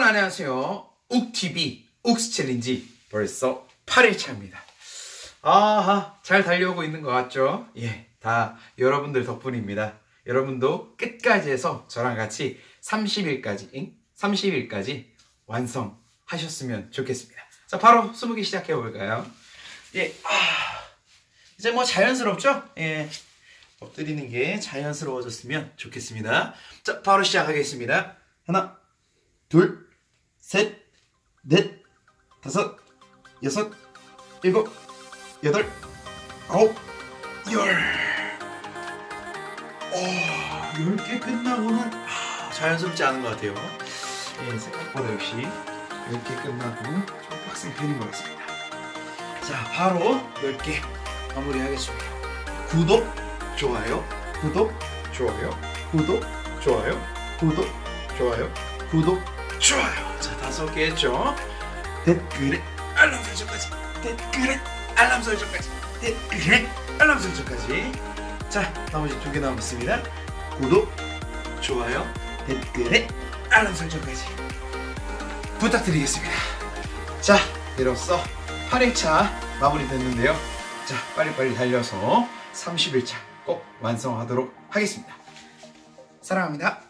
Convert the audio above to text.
안녕하세요. 욱TV 욱스챌린지 벌써 8일차입니다. 아하, 잘 달려오고 있는 것 같죠? 예, 다 여러분들 덕분입니다. 여러분도 끝까지 해서 저랑 같이 30일까지 완성하셨으면 좋겠습니다. 자, 바로 20개 시작해 볼까요? 예, 이제 뭐 자연스럽죠? 예, 엎드리는 게 자연스러워졌으면 좋겠습니다. 자, 바로 시작하겠습니다. 하나, 둘, 셋, 넷, 다섯, 여섯, 일곱, 여덟, 아홉, 열. 10개 끝나고는 자연스럽지 않은 것 같아요. 예, 생각보다 역시 10개 끝나고 좀 빡센 편인 것 같습니다. 자, 바로 10개 마무리하겠습니다. 구독, 좋아요, 구독, 좋아요, 구독, 좋아요, 구독, 좋아요, 구독, 좋아요. 자, 5개 했죠? 댓글에 알람 설정까지, 댓글에 알람 설정까지, 댓글에 알람 설정까지. 자, 나머지 2개 남았습니다. 구독, 좋아요, 댓글에 알람 설정까지 부탁드리겠습니다. 자, 이로써 8일차 마무리됐는데요. 자, 빨리빨리 달려서 30일차 꼭 완성하도록 하겠습니다. 사랑합니다.